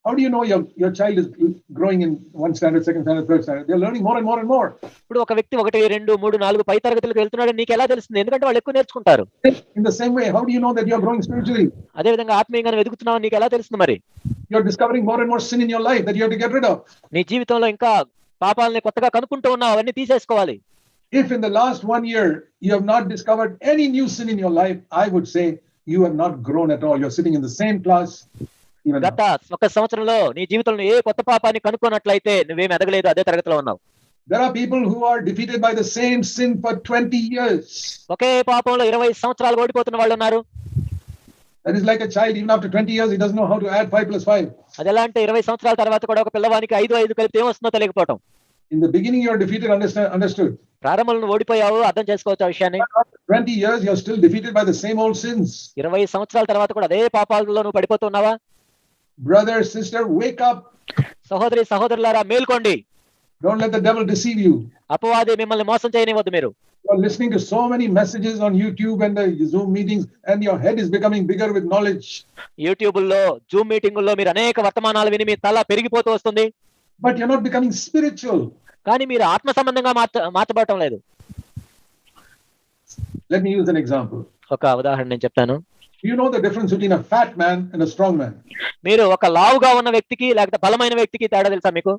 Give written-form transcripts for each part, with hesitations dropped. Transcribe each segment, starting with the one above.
How do you know your child is growing in one standard, second standard, third standard? They're learning more and more and more. ఇప్పుడు ఒక వ్యక్తి 1, 2, 3, 4 పై తరగతులకు వెళ్తున్నాడు నీకు ఎలా తెలుస్తుంది? ఎందుకంటే వాళ్ళు ఎక్కువ నేర్చుకుంటారు. In the same way, how do you know that you are growing spiritually? అదే విధంగా ఆత్మీయంగా ఎదుగుతున్నావు నీకు ఎలా తెలుస్తుంది మరి? You're discovering more and more sin in your life that you have to get rid of. నీ జీవితంలో ఇంకా పాపాలని కొత్తగా కనుక్కుంటూ ఉన్నావు, అవన్నీ తీసేసుకోవాలి. If in the last 1 year you have not discovered any new sin in your life, I would say you have not grown at all. You're sitting in the same class. గత 1 సంవత్సరంలో నీ జీవితంలో ఏ కొత్త పాపాన్ని కనుక్కున్నట్లయితే నువ్వేం ఎదగలేదు, అదే తరగతిలో ఉన్నావు. There are people who are defeated by the same sin for 20 years. ఒకే పాపంలో 20 సంవత్సరాలు ఓడిపోతున్న వాళ్ళు ఉన్నారు. That is like a child, even after 20 years, he doesn't know how to add 5 plus 5. అది ఎలా అంటే 20 సంవత్సరాల తర్వాత కూడా ఒక పిల్లవానికి 5 కలిపితే ఏమొస్తుందో తెలియకపోవటం. In the beginning you are defeated, understood. ప్రారంభంలో ఓడిపోయావు, అర్థం చేసుకోవచ్చు ఆ విషయాన్ని. 20 years you are still defeated by the same old sins. 20 సంవత్సరాల తర్వాత కూడా అదే పాపాలలో నువ్వు పడిపోతున్నావా? Brother, sister, wake up. సహోదరి సహోదరులారా మేల్కోండి. Don't let the devil deceive you. అపవాది మిమ్మల్ని మోసం చేయనివ్వద్దు. మీరు You are listening to so many messages on YouTube and the Zoom meetings, and your head is becoming bigger with knowledge. యూట్యూబ్లో Zoom మీటింగుల్లో మీరు అనేక వర్తమానాలు విని మీ తల పెరిగిపోతూ వస్తుంది. But you're not becoming spiritual. కానీ మీరు ఆత్మ సంబంధంగా మార్చబడటం లేదు. Let me use an example. ఒక ఉదాహరణ నేను చెప్తాను. You know the difference between a fat man and a strong man. మీరు ఒక లావుగా ఉన్న వ్యక్తికి లేకపోతే బలమైన వ్యక్తికి తేడా తెలుసా మీకు?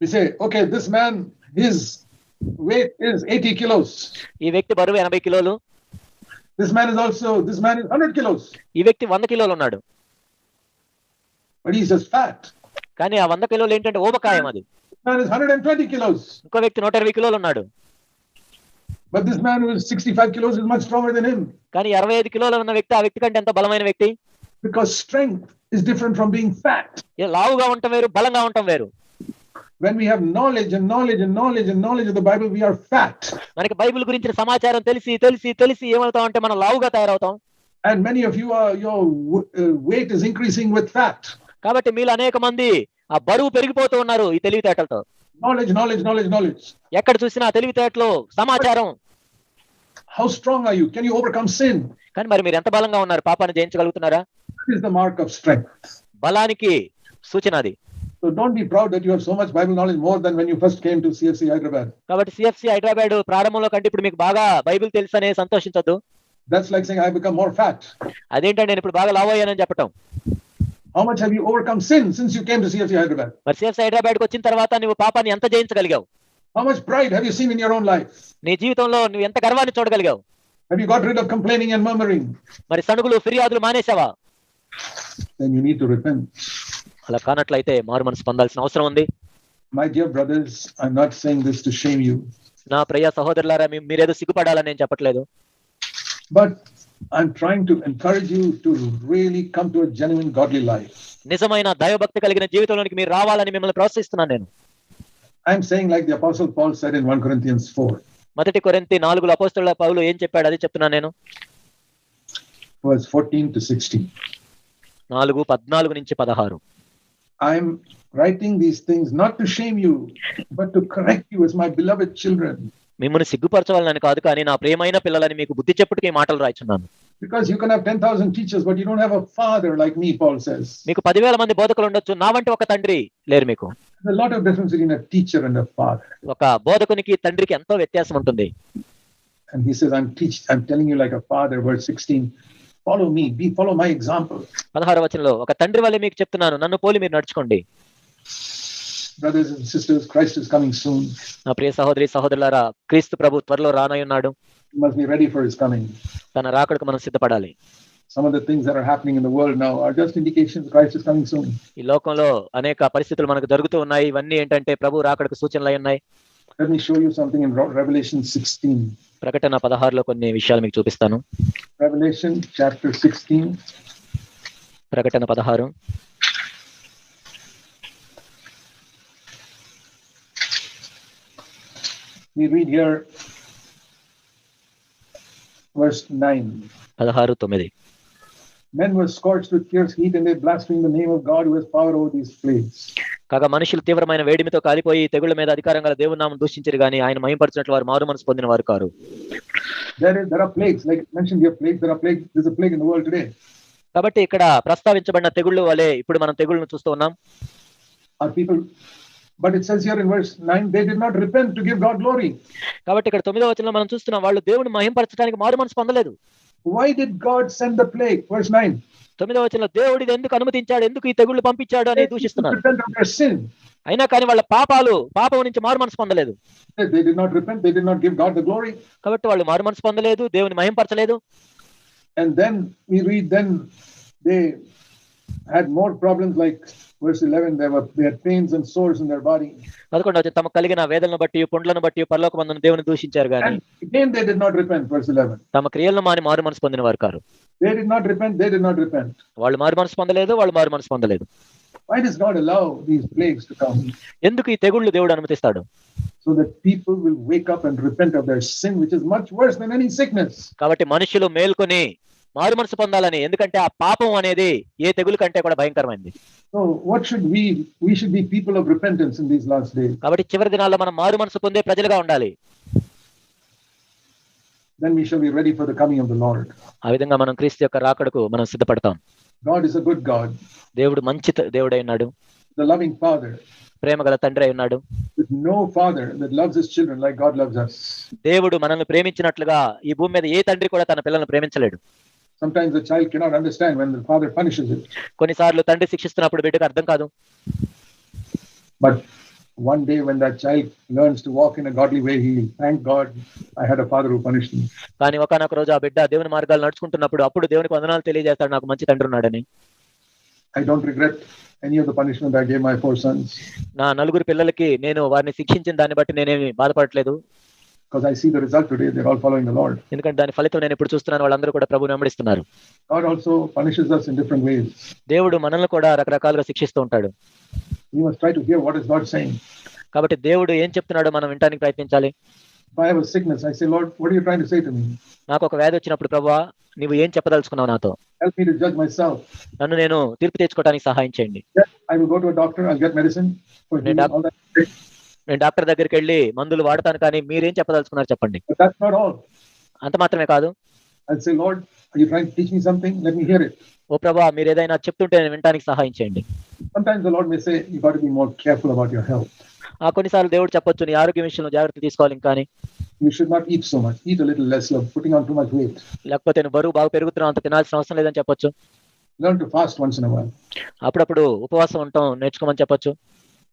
We say, okay, this man, his weight is 80 kilos. ఈ వ్యక్తి బరువు 80 కిలోలు. This man is 100 kilos. ఈ వ్యక్తి 100 కిలోలు ఉన్నాడు. But he's just fat. కానీ ఆ 100 కిలోలు ఏంటంటే ఊబకాయం అది. This man is 120 kilos. ఇంకో వ్యక్తి 120 కిలోలు ఉన్నాడు. But this man who is 65 kilos is much stronger than him. కానీ 65 కిలోలు ఉన్న వ్యక్తి ఆ వ్యక్తి కంటే ఎంతో బలమైన వ్యక్తి. Because strength is different from being fat. లావుగా ఉండటం వేరు, బలంగా ఉండటం వేరు. When we have knowledge of the Bible, we are fat. మనకి బైబిల్ గురించిన సమాచారం తెలిసి ఏమవుతాం అంటే మనం లావుగా తయారవుతాం. And many of you your weight is increasing with fat. కాబట్టి మీలో అనేక మంది ఆ బరువు పెరిగిపోతూ ఉన్నారు ఈ తెలివితేటలతో. Knowledge. ఎక్కడ చూసినా తెలివితేటలు, సమాచారం. How strong are you? Can you overcome sin? కానీ మరి మీరు ఎంత బలంగా ఉన్నారు? పాపాన్ని జయించగలుగుతున్నారా? That is the mark of strength. బలానికి సూచన అది. So don't be proud that you have so much Bible knowledge, more than when you first came to CFC Hyderabad. కాబట్టి CFC హైదరాబాద్ ప్రారంభంలో కంటే ఇప్పుడు మీకు బాగా Bible తెలుసనే సంతోషించొద్దు. That's like saying I become more fat. అదేంటంటే నేను ఇప్పుడు బాగా లావు అయ్యానని చెప్పటం. How much have you overcome sin since you came to CFC Hyderabad? మరి CFC హైదరాబాద్కి వచ్చిన తర్వాత నువ్వు పాపాన్ని ఎంత జయించగలిగావు? How much pride have you seen in your own life? నీ జీవితంలో నువ్వు ఎంత గర్వాన్ని చూడగలిగావు? Have you got rid of complaining and murmuring? మరి సణుగులు, ఫిర్యాదులు మానేసావా? Then you need to repent. అలా కానట్లయితే మారు మనసు పొందాల్సిన అవసరం ఉంది. My dear brothers, I'm not saying this to shame you. నా ప్రియ సహోదరులారా మీరేదో సిగ్గుపడాలని నేను చెప్పట్లేదు. But I'm trying to encourage you to really come to a genuine godly life. నిజమైన దైవభక్తి కలిగిన జీవితంలోనికి మీరు రావాలని మిమ్మల్ని ప్రోత్సహిస్తున్నాను నేను. I'm saying like the apostle Paul said in 1 Corinthians 4. మొదటి కొరింథీ 4లో అపోస్తలుల పౌలు ఏం చెప్పాడు అది చెప్తున్నాను నేను. Verse 14 to 16. 4:14 నుంచి 16. I'm writing these things not to shame you, but to correct you as my beloved children. మిమ్మల్ని సిగ్గుపరచవాలని కాదు, కానీ నా ప్రియమైన పిల్లలని మీకు బుద్ధి చెప్పుటకే ఈ మాటలు రాయిచున్నాను. Because you can have 10,000 teachers, but you don't have a father like me, Paul says. మీకు 10,000 మంది బోధకులు ఉండొచ్చు, నా వంటి ఒక తండ్రి లేరు మీకు. There's a lot of difference between a teacher and a father. ఒక బోధకునికి తండ్రికి ఎంతో వ్యత్యాసం ఉంటుంది. And he says, I'm telling you like a father, verse 16. Follow me, follow my example. 16వ వచనంలో ఒక తండ్రి వల్లే మీకు చెప్తున్నాను, నన్ను పోలి మీరు నడుచుకోండి. Brothers and sisters, Christ is coming soon. నా ప్రియ సహోదరి సహోదరులారా, క్రీస్తు ప్రభు త్వరలో రానయ్యున్నాడు. We must be ready for his coming. తన రాకడకు మనం సిద్ధపడాలి. Some of the things that are happening in the world now are just indications Christ is coming soon. ఈ లోకంలో అనేక పరిస్థితులు మనకు జరుగుతూ ఉన్నాయి. ఇవన్నీ ఏంటంటే ప్రభు రాకడకు సూచనలు అయి ఉన్నాయి. Let me show you something in Revelation 16. ప్రకటన 16లో కొన్ని విషయాలు మీకు చూపిస్తాను. Revelation chapter 16. ప్రకటన 16. We read here verse 9. 16:9. Men were scorched with fierce heat, and they blasphemed the name of God who has power over these plagues. కాగా మనుషులు తీవ్రమైన వేడిమితో కాలిపోయి తెగుళ్ళ మీద అధికారం గల దేవుని నామమును దూషించిరి గాని ఆయన మహిమపరచినట్లు వారు మారు మనసు పొందిన వారు car. There are plagues, like mentioned here, plagues. There's a plague in the world today. కాబట్టి ఇక్కడ ప్రస్తావించబడిన తెగుళ్ళు వలె ఇప్పుడు మనం తెగుళ్ళను చూస్తూ ఉన్నాం. Are people, but it says here in verse 9, they did not repent to give God glory. కాబట్టి ఇక్కడ 9వ వచనంలో మనం చూస్తున్నాం, వాళ్ళు దేవుని మహింపరచడానికి మారు మనసు పొందలేదు. Why did God send the plague? Verse 9. 9వ వచనంలో దేవుడు ఇది ఎందుకు అనుమతించాడు, ఎందుకు ఈ తెగుళ్ళు పంపించాడు అని They did not దూషిస్తున్నారు. repent of their sin. అయినా కానీ వాళ్ళ పాపం నుంచి మారు మనసు పొందలేదు. They did not repent. They did not give God the glory. కాబట్టి వాళ్ళు మారు మనసు పొందలేదు, దేవుని మహింపరచలేదు. And then we read, then they had more problems, like verse 11, they had pains and sores in their body. 11వ వచనం, తమకు కలిగిన వేదనను బట్టి పుండ్లను బట్టి పరలోకమందున దేవుని దూషించారు గాని And again they did not repent. Verse 11. తమ క్రియలను మాని మారు మనసు పొందిన వారు car. They did not repent. They did not repent. వాళ్ళు మారు మనసు పొందలేదు. Why does God allow these plagues to come? ఎందుకు ఈ తెగుళ్ళు దేవుడు అనుమతిస్తాడు? So that people will wake up and repent of their sin, which is much worse than any sickness. కాబట్టి మనుషులు మేల్కొని మారు మనసు పొందాలని, ఎందుకంటే ఆ పాపం అనేది ఏ తెగులు కంటే కూడా భయంకరమైనది. So what should we should be people of repentance in these last days. కాబట్టి చివరి దినాల్లో మనం మారు మనసు పొందే ప్రజలుగా ఉండాలి. Then we shall be ready for the coming of the Lord. ఆ విధంగా మనం క్రీస్తు యొక్క రాకడకు మనం సిద్ధపడతాం. God is a good God. దేవుడు మంచి దేవుడై ఉన్నాడు, The loving Father. ప్రేమ గల తండ్రి అయి ఉన్నాడు. With no father that loves his children like God loves us. దేవుడు మనల్ని ప్రేమించినట్లుగా ఈ భూమి మీద ఏ తండ్రి కూడా తన పిల్లలను ప్రేమించలేడు. Sometimes the child cannot understand when the father punishes it. కొన్నిసార్లు తండ్రి శిక్షిస్తున్నప్పుడు బిడ్డకు అర్థం కాదు. But one day when that child learns to walk in a godly way, he will thank God, I had a father who punished me. కానీ ఒకనొక రోజు ఆ బిడ్డ దేవుని మార్గాలు నడుచుకుంటున్నప్పుడు అప్పుడు దేవునికి వందనాలు తెలియజేస్తాడు, నాకు మంచి తండ్రి ఉన్నాడని. I don't regret any of the punishment I gave my 4 sons. నా 4 పిల్లలకి నేను వారిని శిక్షించిన దాన్ని బట్టి నేనేమి బాధపడట్లేదు. Because I see the result today, they're all following the Lord. ఎందుకంటే దాని ఫలితం నేను ఇప్పుడు చూస్తున్నాను, వాళ్ళందరూ కూడా ప్రభువుని వెంబడిస్తున్నారు. God also punishes us in different ways. దేవుడు మనల్ని కూడా రకరకాలుగా శిక్షిస్తూ ఉంటాడు. We must try to hear what is God saying. కాబట్టి దేవుడు ఏం చెప్తున్నాడో మనం వినడానికి ప్రయత్నించాలి. If I have a sickness, I say, Lord, what are you trying to say to me? నాకు ఒక వ్యాధి వచ్చినప్పుడు, ప్రభువా నీవు ఏం చెప్పదలుచుకున్నావు నాతో? Help me to judge myself. నన్ను నేను తీర్పు తెచ్చుకోవడానికి సహాయం చేయండి. Yes, I will go to a doctor, I'll get medicine for healing, all that. నేను డాక్టర్ దగ్గరికి వెళ్ళి మందులు వాడతాను, కానీ మీరేం చెప్పదలుచుకున్నారు చెప్పండి. But that's not all. అంత మాత్రమే కాదు. I'll say, Lord, are you trying to teach me something? Let me hear it. ఓ ప్రభువా మీరు ఏదైనా చెప్తుంటే నేను వినడానికి సహాయం చేయండి. Sometimes the Lord may say, you got to be more careful about your health. కొన్నిసార్లు దేవుడు చెప్పొచ్చు, నీ ఆరోగ్యం విషయంలో జాగ్రత్త తీసుకోవాలి, కానీ You should not eat so much. Eat a little less. You're putting on too much weight. లేకపోతే నువ్వు బరువు బాగా పెరుగుతున్నావు, అంత తినాల్సిన అవసరం లేదని చెప్పొచ్చు. Learn to fast once in a while. అప్పుడప్పుడు ఉపవాసం ఉండటం నేర్చుకోమని చెప్పొచ్చు.